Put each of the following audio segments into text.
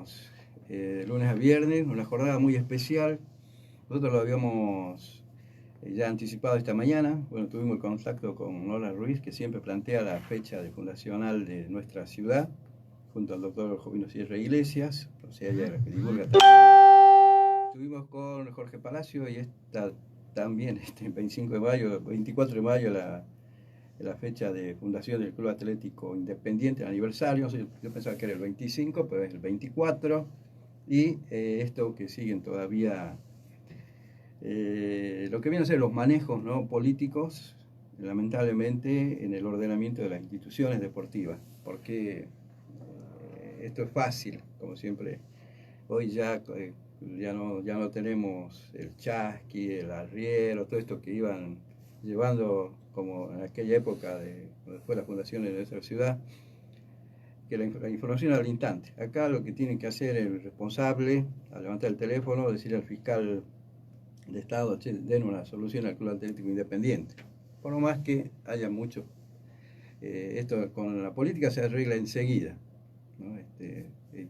estamos lunes a viernes, una jornada muy especial. Nosotros lo habíamos ya anticipado esta mañana. Bueno, tuvimos el contacto con Lola Ruiz, que siempre plantea la fecha fundacional de nuestra ciudad, junto al doctor Jovino Sierra Iglesias, o sea, ella es la que divulga también. Estuvimos con Jorge Palacio y está también 25 de mayo, 24 de mayo la fecha de fundación del Club Atlético Independiente, el aniversario. Yo pensaba que era el 25, pero es el 24. Y esto que siguen todavía, lo que vienen a ser los manejos, ¿no?, políticos, lamentablemente, en el ordenamiento de las instituciones deportivas. Porque esto es fácil, como siempre. Hoy ya no tenemos el chasqui, el arriero, todo esto que iban llevando como en aquella época cuando fue la fundación de nuestra ciudad, que la información al instante. Acá lo que tiene que hacer el responsable, al levantar el teléfono, decirle al fiscal de Estado, che, den una solución al Club Atlético Independiente. Por lo más que haya mucho, esto con la política se arregla enseguida, ¿no?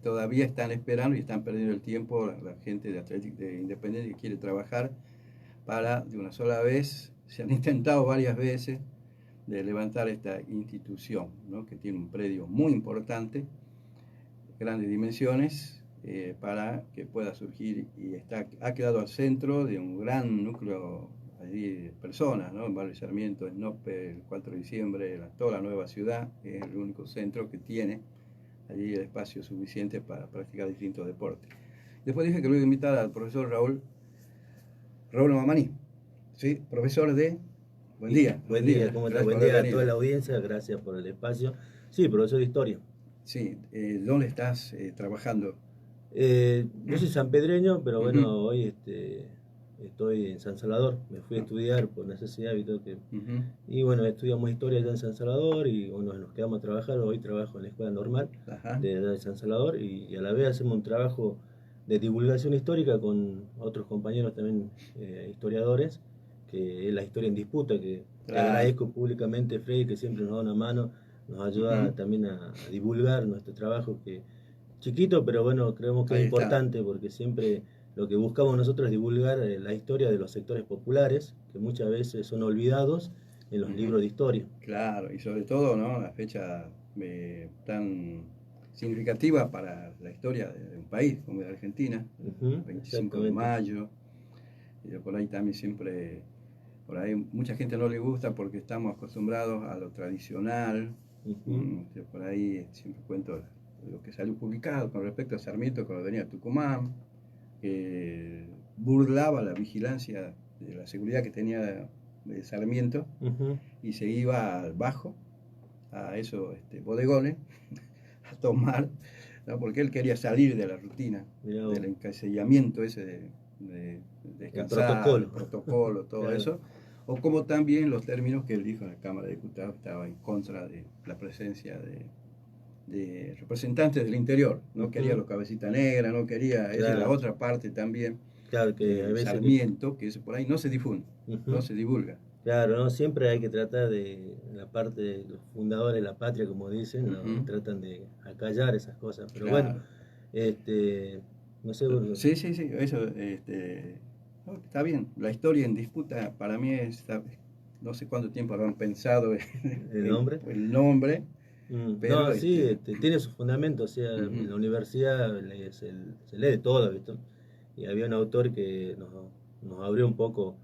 Todavía están esperando y están perdiendo el tiempo la gente de Atlético de Independiente que quiere trabajar para de una sola vez. Se han intentado varias veces de levantar esta institución, ¿no?, que tiene un predio muy importante, grandes dimensiones, para que pueda surgir, y ha quedado al centro de un gran núcleo allí de personas, ¿no? En Barrio Sarmiento, en Nope, el 4 de diciembre, toda la nueva ciudad, es el único centro que tiene allí el espacio suficiente para practicar distintos deportes. Después dije que lo iba a invitar al profesor Raúl Mamaní, ¿sí? Profesor de... Buen día. Buen día, ¿cómo estás? Buen día a toda la audiencia, gracias por el espacio. Sí, profesor de Historia. Sí, ¿dónde estás trabajando? Yo soy sanpedreño, pero bueno, hoy estoy en San Salvador. Me fui a estudiar por necesidad y todo y bueno, estudiamos Historia allá en San Salvador y bueno, nos quedamos a trabajar. Hoy trabajo en la escuela normal de San Salvador y a la vez hacemos un trabajo de divulgación histórica con otros compañeros también historiadores, que es la historia en disputa, que te agradezco públicamente, Freddy, que siempre nos da una mano, nos ayuda también a divulgar nuestro trabajo, que chiquito, pero bueno, creemos que es importante, porque siempre lo que buscamos nosotros es divulgar la historia de los sectores populares, que muchas veces son olvidados en los libros de historia. Claro, y sobre todo, ¿no?, la fecha tan significativa para la historia de un país como es Argentina, 25 de mayo, y por ahí también siempre, por ahí mucha gente no le gusta porque estamos acostumbrados a lo tradicional. Por ahí siempre cuento lo que salió publicado con respecto a Sarmiento cuando venía a Tucumán, que burlaba la vigilancia de la seguridad que tenía de Sarmiento, y se iba al Bajo, a esos bodegones, a tomar, ¿no?, porque él quería salir de la rutina, del encasillamiento ese de descansar, el protocolo, todo eso. O como también los términos que él dijo en la Cámara de Diputados, estaba en contra de la presencia de representantes del interior, no quería los cabecitas negras, no quería, esa es la otra parte también, que a veces Sarmiento, que eso por ahí no se difunde, no se divulga. Claro, ¿no? Siempre hay que tratar de, la parte de los fundadores de la patria, como dicen, ¿no? Tratan de acallar esas cosas, pero bueno, no sé. Sí, eso, no, está bien. La historia en disputa para mí no sé cuánto tiempo habrán pensado el nombre. Pero no, sí, tiene su fundamento, o sea, en la universidad se lee todo, ¿viste? Y había un autor que nos abrió un poco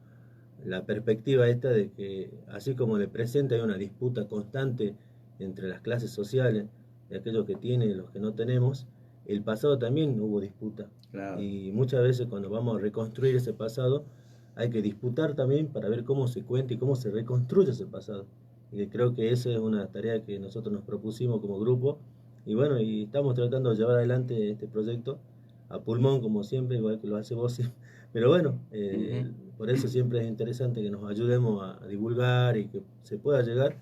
la perspectiva esta de que, así como en el presente hay una disputa constante entre las clases sociales, de aquellos que tienen y los que no tenemos, el pasado también hubo disputa. Y muchas veces cuando vamos a reconstruir ese pasado, hay que disputar también para ver cómo se cuenta y cómo se reconstruye ese pasado. Y creo que esa es una tarea que nosotros nos propusimos como grupo. Y bueno, y estamos tratando de llevar adelante este proyecto a pulmón, como siempre, igual que lo hace vos. Pero bueno, por eso siempre es interesante que nos ayudemos a divulgar y que se pueda llegar.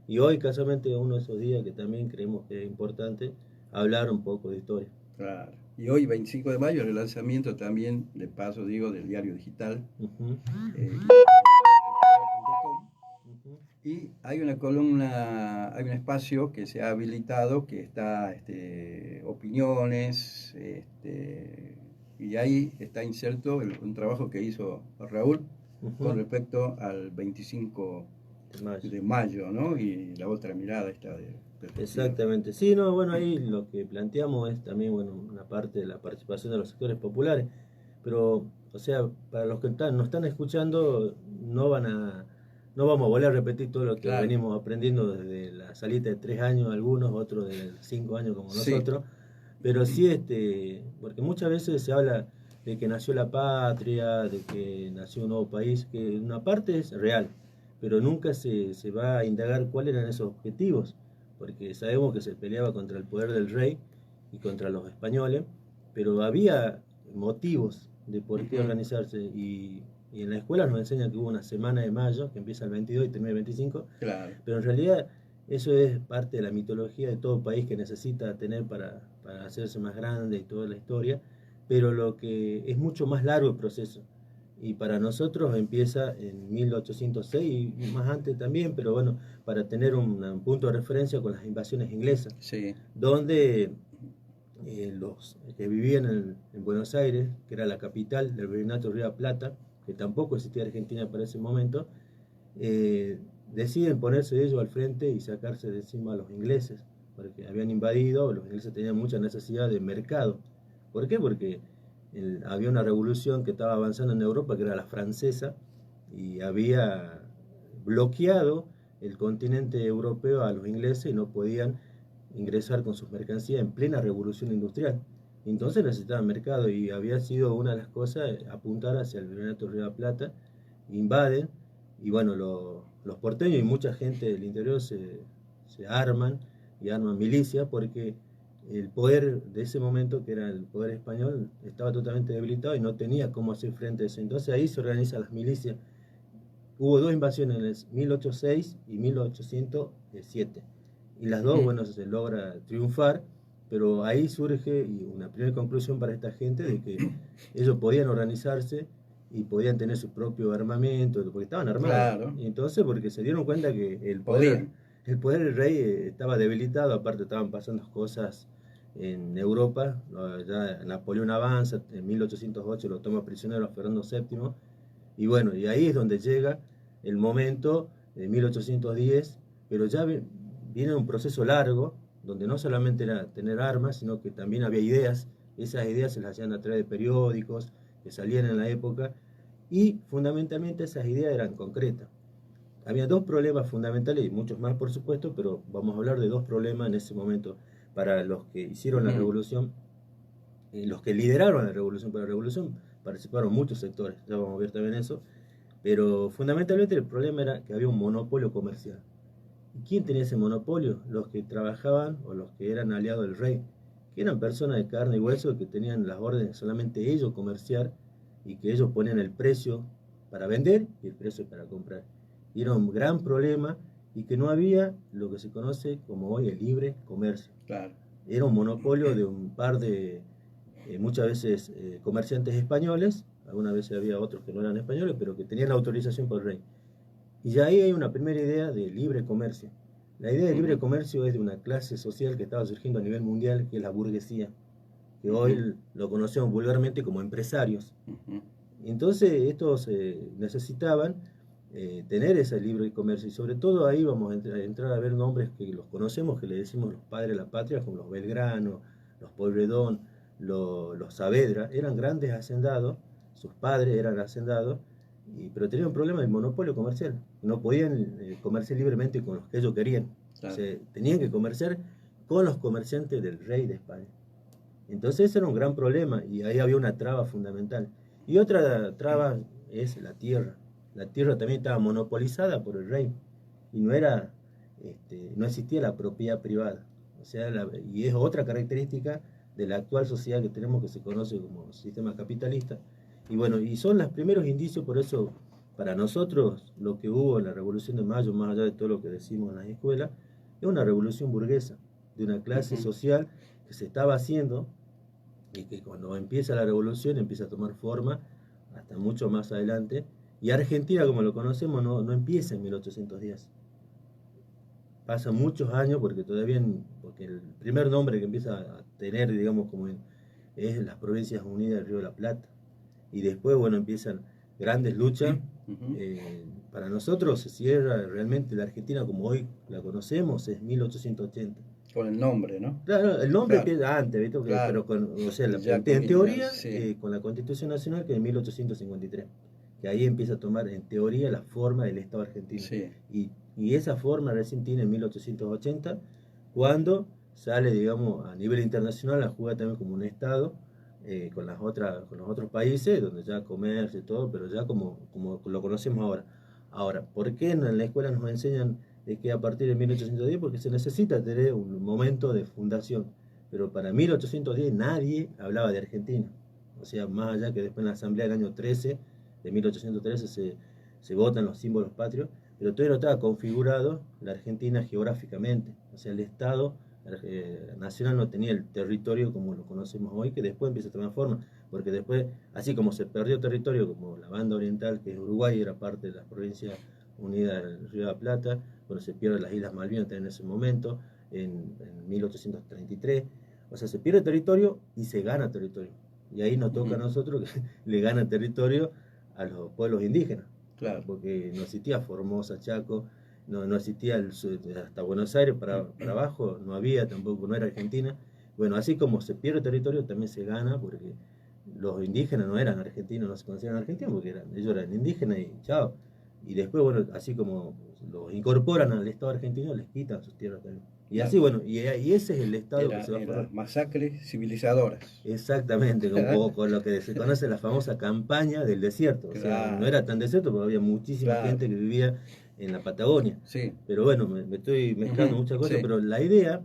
Y hoy, casualmente, uno de esos días que también creemos que es importante hablar un poco de historia. Claro. Y hoy, 25 de mayo, el lanzamiento también, de paso digo, del diario digital. Y hay una columna, hay un espacio que se ha habilitado que está opiniones, y ahí está inserto un trabajo que hizo Raúl con respecto al 25 de mayo, ¿no? Y la otra mirada está de perspectiva. Exactamente, sí, no, bueno, ahí lo que planteamos es también, bueno, una parte de la participación de los sectores populares, pero, o sea, para los que nos están escuchando, no vamos a volver a repetir todo lo que Claro. venimos aprendiendo desde la salita de 3 años, algunos, otros de 5 años como nosotros, pero sí, porque muchas veces se habla de que nació la patria, de que nació un nuevo país, que una parte es real, pero nunca se va a indagar cuáles eran esos objetivos, porque sabemos que se peleaba contra el poder del rey y contra los españoles, pero había motivos de por qué organizarse, y en la escuela nos enseñan que hubo una semana de mayo, que empieza el 22 y termina el 25, claro. Pero en realidad eso es parte de la mitología de todo país que necesita tener para hacerse más grande y toda la historia, pero lo que es mucho más largo el proceso. Y para nosotros empieza en 1806 y más antes también, pero bueno, para tener un punto de referencia con las invasiones inglesas, sí. Donde los que vivían en Buenos Aires, que era la capital del Virreinato de Río de la Plata, que tampoco existía Argentina para ese momento, deciden ponerse ellos al frente y sacarse de encima a los ingleses, porque habían invadido, los ingleses tenían mucha necesidad de mercado. ¿Por qué? Porque había una revolución que estaba avanzando en Europa, que era la francesa, y había bloqueado el continente europeo a los ingleses y no podían ingresar con sus mercancías en plena revolución industrial. Entonces necesitaban mercado, y había sido una de las cosas apuntar hacia el Virreinato de Río de la Plata. Invaden, y bueno, los porteños y mucha gente del interior se arman y arman milicia, porque el poder de ese momento, que era el poder español, estaba totalmente debilitado y no tenía cómo hacer frente a eso. Entonces ahí se organizan las milicias. Hubo 2 invasiones, en 1806 y 1807. Y las dos, bueno, se logra triunfar, pero ahí surge una primera conclusión para esta gente de que ellos podían organizarse y podían tener su propio armamento, porque estaban armados. Claro. Y entonces, porque se dieron cuenta que el poder del rey estaba debilitado, aparte estaban pasando cosas en Europa, ya Napoleón avanza, en 1808 lo toma prisionero a Fernando VII, y bueno, y ahí es donde llega el momento de 1810, pero ya viene un proceso largo, donde no solamente era tener armas, sino que también había ideas. Esas ideas se las hacían a través de periódicos que salían en la época, y fundamentalmente esas ideas eran concretas. Había 2 problemas fundamentales, y muchos más por supuesto, pero vamos a hablar de 2 problemas en ese momento para los que hicieron la revolución, los que lideraron la revolución. Para la revolución participaron muchos sectores, ya vamos a ver también eso, pero fundamentalmente el problema era que había un monopolio comercial. ¿Y quién tenía ese monopolio? Los que trabajaban o los que eran aliados del rey, que eran personas de carne y hueso, que tenían las órdenes solamente ellos comerciar, y que ellos ponían el precio para vender y el precio para comprar. Y era un gran problema, y que no había lo que se conoce como hoy el libre comercio. Claro. Era un monopolio de un par de, muchas veces, comerciantes españoles. Algunas veces había otros que no eran españoles, pero que tenían la autorización por el rey. Y ya ahí hay una primera idea de libre comercio. La idea de libre comercio es de una clase social que estaba surgiendo a nivel mundial, que es la burguesía, que hoy lo conocemos vulgarmente como empresarios. Entonces estos necesitaban tener ese libre comercio, y sobre todo ahí vamos a entrar a ver nombres que los conocemos, que le decimos los padres de la patria, como los Belgrano, los Pueyrredón, los Saavedra. Eran grandes hacendados, sus padres eran hacendados, pero tenían un problema de monopolio comercial. No podían comerciar libremente con los que ellos querían. Claro. O sea, tenían que comerciar con los comerciantes del rey de España. Entonces ese era un gran problema, y ahí había una traba fundamental. Y otra traba es la tierra. La tierra también estaba monopolizada por el rey, y no existía la propiedad privada. O sea, y es otra característica de la actual sociedad que tenemos, que se conoce como sistema capitalista. Y bueno, y son los primeros indicios. Por eso, para nosotros, lo que hubo en la Revolución de Mayo, más allá de todo lo que decimos en las escuelas, es una revolución burguesa, de una clase social que se estaba haciendo, y que cuando empieza la revolución empieza a tomar forma hasta mucho más adelante. Y Argentina, como lo conocemos, no empieza en 1810. pasan muchos años porque todavía, porque el primer nombre que empieza a tener, digamos, es las Provincias Unidas del Río de la Plata. Y después, bueno, empiezan grandes luchas. Para nosotros se cierra realmente la Argentina como hoy la conocemos, es 1880. Con el nombre, ¿no? Claro, el nombre Claro, empieza antes, ¿viste? claro. Pero o sea, Ya en con teoría, sí. con la Constitución Nacional, que es 1853, que ahí empieza a tomar en teoría la forma del Estado argentino. Sí. Y esa forma recién tiene en 1880, cuando sale, digamos, a nivel internacional, la juega también como un Estado, con los otros países, donde ya comercio y todo, pero ya como lo conocemos ahora. Ahora, ¿por qué en la escuela nos enseñan de que a partir de 1810? Porque se necesita tener un momento de fundación. Pero para 1810 nadie hablaba de Argentina. O sea, más allá que después en la asamblea del año 13, de 1813, se votan los símbolos patrios, pero todavía no estaba configurado la Argentina geográficamente. O sea, el Estado nacional no tenía el territorio como lo conocemos hoy, que después empieza a tomar forma. Porque después, así como se perdió territorio, como la banda oriental, que es Uruguay, era parte de las provincias unidas del Río de la Plata, bueno, se pierden las Islas Malvinas en ese momento, en 1833. O sea, se pierde territorio y se gana territorio. Y ahí nos toca a nosotros que le gana territorio a los pueblos indígenas. Claro. Porque no existía Formosa, Chaco, no existía hasta Buenos Aires para abajo, no había tampoco, no era Argentina. Bueno, así como se pierde territorio, también se gana, porque los indígenas no eran argentinos, no se consideran argentinos, porque ellos eran indígenas y chao. Y después, bueno, así como los incorporan al Estado argentino, les quitan sus tierras también. Y así, bueno, y ese es el Estado que se va a formar. Masacres civilizadoras. Exactamente, con lo que se conoce la famosa campaña del desierto. O sea, no era tan desierto porque había muchísima gente que vivía en la Patagonia. Sí. Pero bueno, me estoy mezclando muchas cosas, pero la idea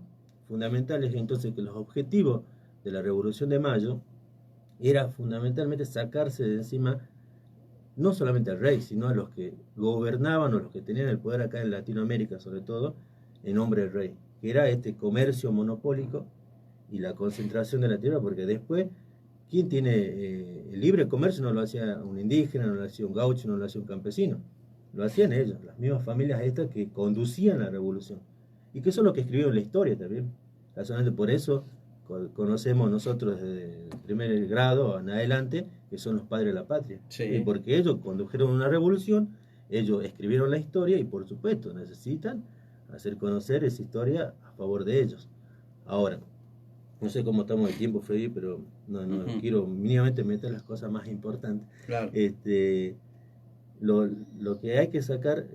fundamental es entonces que los objetivos de la Revolución de Mayo era fundamentalmente sacarse de encima no solamente al rey, sino a los que gobernaban o los que tenían el poder acá en Latinoamérica, sobre todo, en nombre del rey, que era este comercio monopólico y la concentración de la tierra, porque después, ¿quién tiene el libre comercio? No lo hacía un indígena, no lo hacía un gaucho, no lo hacía un campesino, lo hacían ellos, las mismas familias estas que conducían la revolución, y que eso es lo que escribieron la historia también. Casualmente por eso conocemos nosotros desde el primer grado en adelante, que son los padres de la patria. Sí. Porque ellos condujeron una revolución, ellos escribieron la historia y por supuesto necesitan hacer conocer esa historia a favor de ellos. Ahora, no sé cómo estamos de tiempo, Freddy, pero no quiero mínimamente meter las cosas más importantes. Claro. Lo que hay que sacar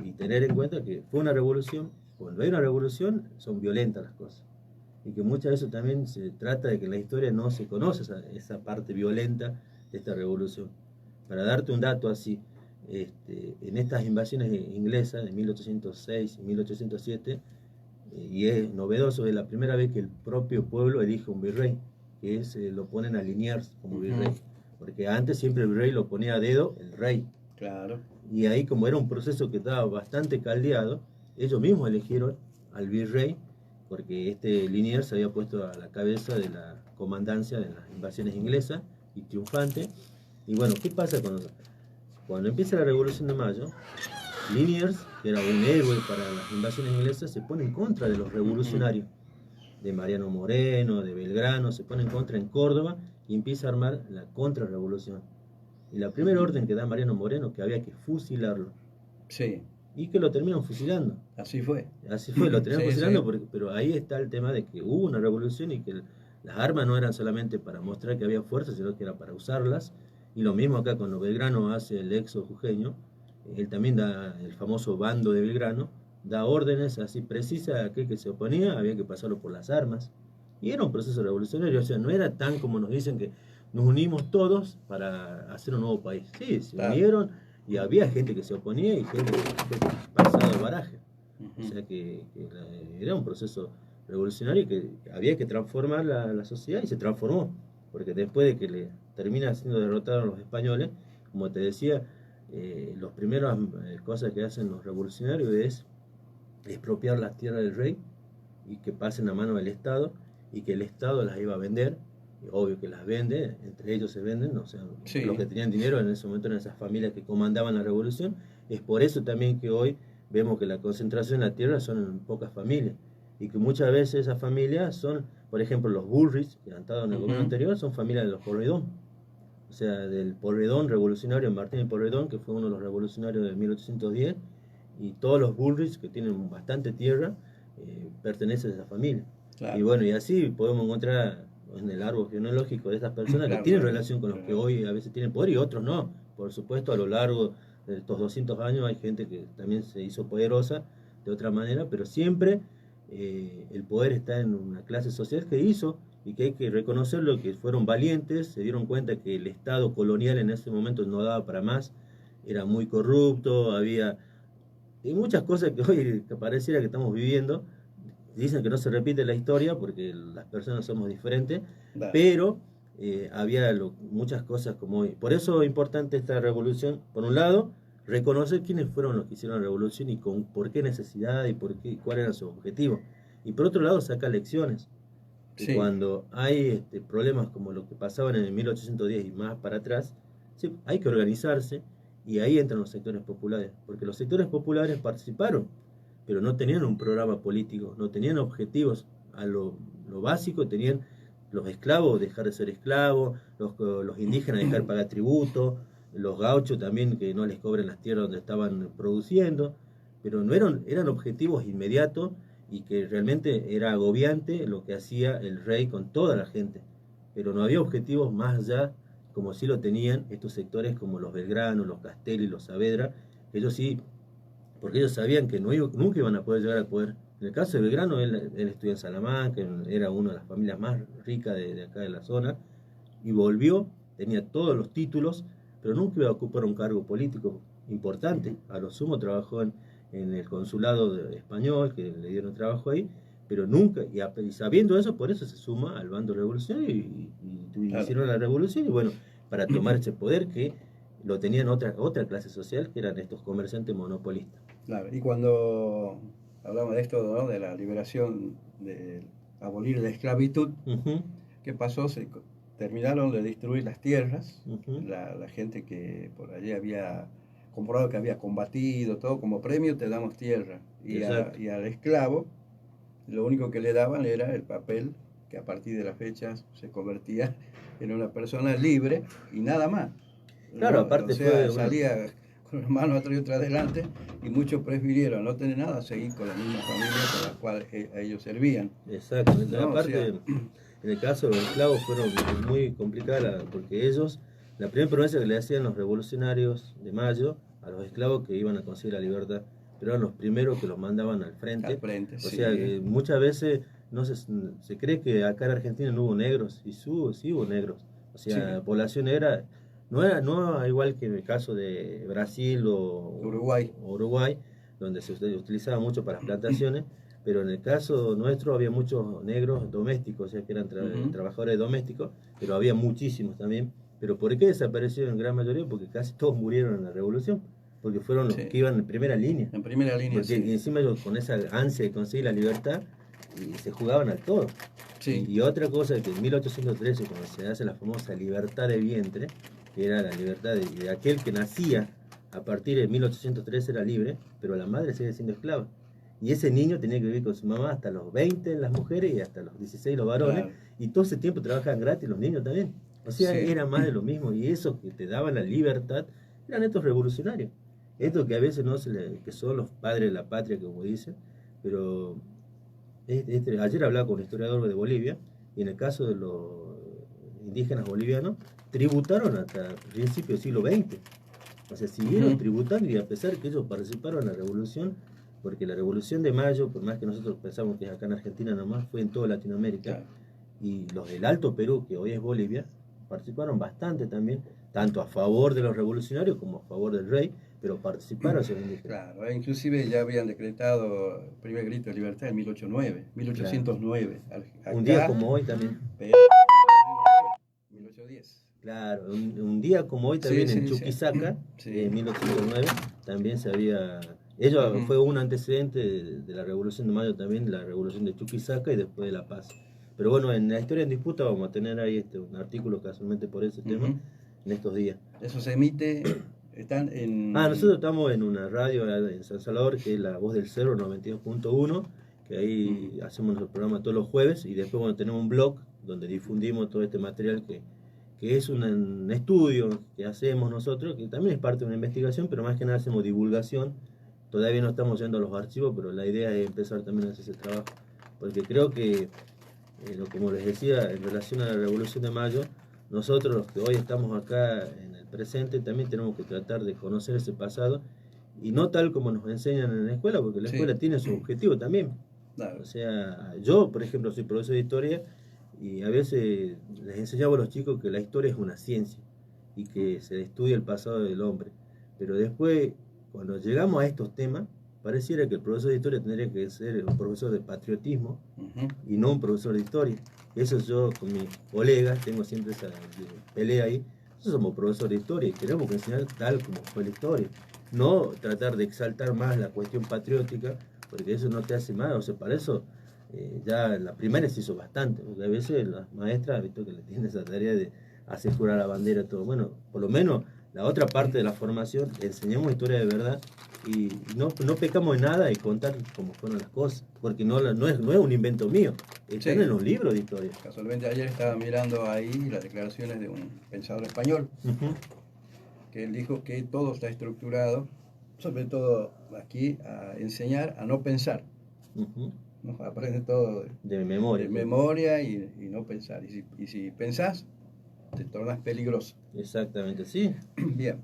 y tener en cuenta que fue una revolución. Cuando hay una revolución son violentas las cosas. Y que muchas veces también se trata de que en la historia no se conoce esa parte violenta de esta revolución. Para darte un dato así, en estas invasiones inglesas de 1806 y 1807, y es novedoso, es la primera vez que el propio pueblo elige un virrey, que lo ponen a Liniers como virrey, porque antes siempre el virrey lo ponía a dedo el rey. Claro. Y ahí, como era un proceso que estaba bastante caldeado, ellos mismos eligieron al virrey, porque Liniers se había puesto a la cabeza de la comandancia de las invasiones inglesas y triunfante. Y bueno, ¿qué pasa cuando empieza la Revolución de Mayo? Liniers, que era un héroe para las invasiones inglesas, se pone en contra de los revolucionarios, de Mariano Moreno, de Belgrano, se pone en contra en Córdoba y empieza a armar la contrarrevolución. Y la primera orden que da Mariano Moreno, que había que fusilarlo. Sí. Y que lo terminan fusilando. Así fue. Así fue, lo terminan fusilando, pero ahí está el tema de que hubo una revolución y que las armas no eran solamente para mostrar que había fuerza, sino que era para usarlas. Y lo mismo acá cuando Belgrano hace el éxodo jujeño, él también da el famoso bando de Belgrano, da órdenes así precisas a aquel que se oponía, había que pasarlo por las armas. Y era un proceso revolucionario, o sea, no era tan como nos dicen que nos unimos todos para hacer un nuevo país. Sí, se unieron y había gente que se oponía y gente que pasaba el baraje. O sea que era un proceso revolucionario que había que transformar la sociedad y se transformó. Porque después de que le termina siendo derrotados los españoles, como te decía, las primeras cosas que hacen los revolucionarios es expropiar las tierras del rey y que pasen a mano del Estado y que el Estado las iba a vender. Obvio que las vende, entre ellos se venden, o sea, los que tenían dinero en ese momento eran esas familias que comandaban la revolución. Es por eso también que hoy vemos que la concentración en la tierra son en pocas familias, y que muchas veces esas familias son, por ejemplo, los Bullrich, que han estado en el gobierno anterior, son familias de los Porredón. O sea, del Porredón revolucionario, Martín Porredón, que fue uno de los revolucionarios de 1810, y todos los Bullrich, que tienen bastante tierra, pertenecen a esa familia. Claro. Y bueno, y así podemos encontrar en el árbol genealógico de estas personas que tienen relación con los que hoy a veces tienen poder y otros no. Por supuesto, a lo largo de estos 200 años hay gente que también se hizo poderosa de otra manera, pero siempre el poder está en una clase social que hizo, y que hay que reconocerlo, que fueron valientes, se dieron cuenta que el Estado colonial en ese momento no daba para más, era muy corrupto, había muchas cosas que hoy pareciera que estamos viviendo. Dicen que no se repite la historia porque las personas somos diferentes, pero había muchas cosas como hoy. Por eso es importante esta revolución, por un lado, reconocer quiénes fueron los que hicieron la revolución y por qué necesidad y cuál era su objetivo. Y por otro lado, sacar lecciones. Sí. Cuando hay problemas como lo que pasaban en el 1810 y más para atrás, sí, hay que organizarse, y ahí entran los sectores populares, porque los sectores populares participaron, pero no tenían un programa político, no tenían objetivos. A lo básico tenían los esclavos dejar de ser esclavos, los indígenas dejar de pagar tributo, los gauchos también que no les cobren las tierras donde estaban produciendo, pero no eran objetivos inmediatos, y que realmente era agobiante lo que hacía el rey con toda la gente, pero no había objetivos más allá, como sí lo tenían estos sectores como los Belgrano, los Castelli, los Saavedra. Ellos sí, porque ellos sabían que nunca iban a poder llegar al poder. En el caso de Belgrano, él estudió en Salamanca, era una de las familias más ricas de acá de la zona, y volvió, tenía todos los títulos, pero nunca iba a ocupar un cargo político importante. A lo sumo trabajó en el consulado español, que le dieron trabajo ahí, pero nunca, y sabiendo eso, por eso se suma al bando revolucionario, y hicieron la revolución, y bueno, para tomar ese poder que lo tenían otra clase social, que eran estos comerciantes monopolistas. Claro, y cuando hablamos de esto, ¿no?, de la liberación, de abolir la esclavitud, ¿qué pasó? Terminaron de destruir las tierras, la gente que por allí había comprado, que había combatido, todo como premio te damos tierra, y al esclavo lo único que le daban era el papel, que a partir de las fechas se convertía en una persona libre y nada más. Claro, ¿no? Aparte, o sea, salía con las manos atrás y otra adelante, y muchos prefirieron no tener nada, seguir con la misma familia con la cual a ellos servían. Exactamente. ¿No? Aparte, o sea, en el caso de los esclavos fueron muy complicadas, porque ellos, la primera promesa que le hacían los revolucionarios de Mayo a los esclavos, que iban a conseguir la libertad, pero eran los primeros que los mandaban al frente. O sea, que muchas veces se cree que acá en Argentina no hubo negros, y sí hubo negros. O sea, la población negra no igual que en el caso de Brasil o Uruguay, donde se utilizaba mucho para las plantaciones, pero en el caso nuestro había muchos negros domésticos, o sea, que eran trabajadores domésticos, pero había muchísimos también. Pero ¿por qué desaparecieron en gran mayoría? Porque casi todos murieron en la revolución, porque fueron los que iban en primera línea. En primera línea, porque encima ellos, con esa ansia de conseguir la libertad, y se jugaban al todo. Y otra cosa, que en 1813, cuando se hace la famosa libertad de vientre, que era la libertad de aquel que nacía a partir de 1813 era libre, pero la madre sigue siendo esclava. Y ese niño tenía que vivir con su mamá hasta los 20 las mujeres y hasta los 16 los varones, y todo ese tiempo trabajaban gratis los niños también. O sea, era más de lo mismo, y eso que te daban la libertad eran estos revolucionarios. Estos que a veces que son los padres de la patria, como dicen, pero ayer hablaba con un historiador de Bolivia, y en el caso de los indígenas bolivianos, tributaron hasta principios del siglo XX. O sea, siguieron tributando, y a pesar que ellos participaron en la revolución, porque la revolución de Mayo, por más que nosotros pensamos que es acá en Argentina nomás, fue en toda Latinoamérica, y los del Alto Perú, que hoy es Bolivia, participaron bastante también, tanto a favor de los revolucionarios como a favor del rey, pero participaron esos indígenas. Claro, inclusive ya habían decretado el primer grito de libertad en 1809. Acá, un día como hoy también. Pero 1810. Claro, un día como hoy también en Chuquisaca, en 1809, también se había... Ello fue un antecedente de la Revolución de Mayo también, la Revolución de Chuquisaca y después de La Paz. Pero bueno, en la historia en disputa vamos a tener ahí un artículo casualmente por ese tema en estos días. Eso se emite Están en... Nosotros estamos en una radio en San Salvador, que es la Voz del Cerro 92.1, que ahí hacemos nuestro programa todos los jueves, y después bueno, tenemos un blog donde difundimos todo este material que es un estudio que hacemos nosotros, que también es parte de una investigación, pero más que nada hacemos divulgación. Todavía no estamos yendo a los archivos, pero la idea es empezar también a hacer ese trabajo, porque creo que, como les decía, en relación a la Revolución de Mayo, nosotros los que hoy estamos acá en el presente también tenemos que tratar de conocer ese pasado, y no tal como nos enseñan en la escuela, porque la escuela tiene su objetivo también. Claro. O sea, yo, por ejemplo, soy profesor de historia, y a veces les enseñaba a los chicos que la historia es una ciencia y que se estudia el pasado del hombre. Pero después, cuando llegamos a estos temas, pareciera que el profesor de historia tendría que ser un profesor de patriotismo y no un profesor de historia. Eso yo con mis colegas tengo siempre esa pelea ahí. Nosotros somos profesores de historia y tenemos que enseñar tal como fue la historia. No tratar de exaltar más la cuestión patriótica, porque eso no te hace mal. O sea, para eso ya en la primaria se hizo bastante, porque a veces las maestras, visto que le tienen esa tarea de hacer jurar la bandera y todo. Bueno, por lo menos la otra parte de la formación, enseñamos historia de verdad y no pecamos en nada y contar cómo fueron las cosas, porque no es un invento mío, están en un libro de historia. Casualmente ayer estaba mirando ahí las declaraciones de un pensador español, que él dijo que todo está estructurado, sobre todo aquí, a enseñar a no pensar. ¿No? Aprende todo de memoria. De memoria y no pensar. Y si pensás, te tornas peligroso. Exactamente, sí. Bien.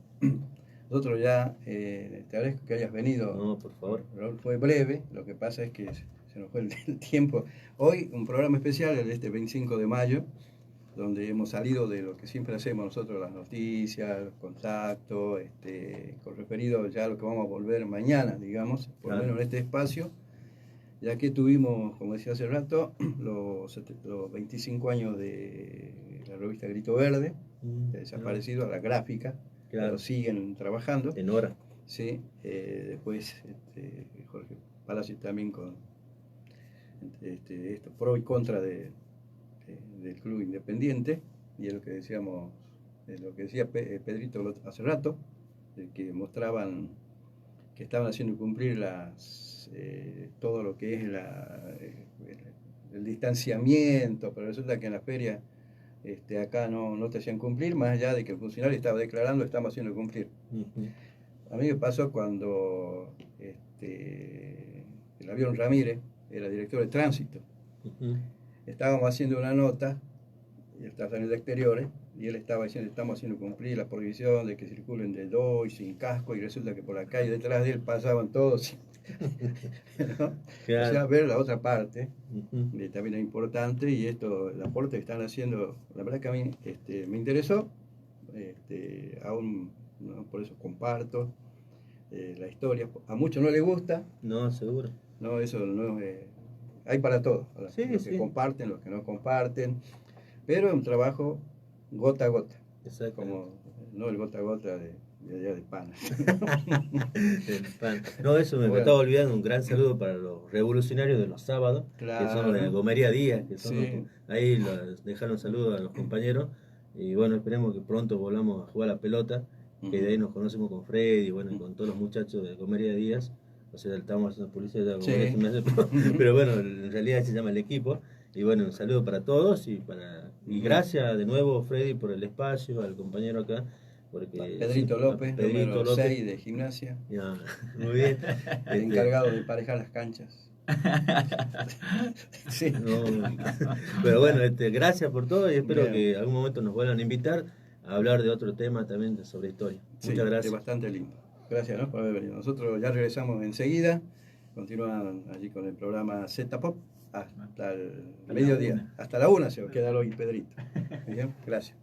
Nosotros ya, te agradezco que hayas venido. No, por favor. Fue breve, lo que pasa es que se nos fue el tiempo. Hoy un programa especial, el de este 25 de mayo, donde hemos salido de lo que siempre hacemos nosotros, las noticias, los contactos, con referido ya a lo que vamos a volver mañana, digamos, por lo menos en este espacio, ya que tuvimos, como decía hace rato, los 25 años de la revista Grito Verde, que ha desaparecido, a la gráfica, pero siguen trabajando. En hora. Sí, después Jorge Palacio también con esto, pro y contra del Club Independiente, y es lo que decíamos, lo que decía Pedrito hace rato, de que mostraban que estaban haciendo cumplir todo lo que es el distanciamiento, pero resulta que en la feria acá no te hacían cumplir, más allá de que el funcionario estaba declarando, estamos haciendo cumplir. A mí me pasó cuando el avión Ramírez era director de tránsito. Estábamos haciendo una nota, y estaba en el exteriores, y él estaba diciendo, estamos haciendo cumplir la prohibición de que circulen de dos y sin casco, y resulta que por la calle detrás de él pasaban todos. ¿No? Claro. O sea, ver la otra parte también es importante, y el aporte que están haciendo, la verdad que a mí me interesó, aún ¿no? Por eso comparto la historia. A muchos no les gusta. No, seguro. No, eso no hay para todos. Sí, los que comparten, los que no comparten, pero es un trabajo gota a gota. Exacto. Como no el gota a gota de allá de pan. No, eso me estaba olvidando. Un gran saludo para los revolucionarios de los sábados, claro, que son de Gomería Díaz, que son ahí dejaron saludos a los compañeros. Y bueno, esperemos que pronto volvamos a jugar a la pelota, que de ahí nos conocemos con Freddy y bueno, con todos los muchachos de Gomería Díaz. O sea, estamos haciendo publicidad ya pero bueno, en realidad se llama el equipo. Y bueno, un saludo para todos y gracias de nuevo, Freddy, por el espacio, al compañero acá. Porque, Pedrito López, número 6 de gimnasia. Ya, muy bien. Encargado de emparejar las canchas. Sí. No, pero bueno, gracias por todo y espero que en algún momento nos vuelvan a invitar a hablar de otro tema también sobre historia. Muchas gracias. Es bastante lindo. Gracias, ¿no? Por haber venido. Nosotros ya regresamos enseguida. Continúan allí con el programa Z-Pop hasta el mediodía. Hasta la 1 se va a quedar hoy Pedrito. Bien, gracias.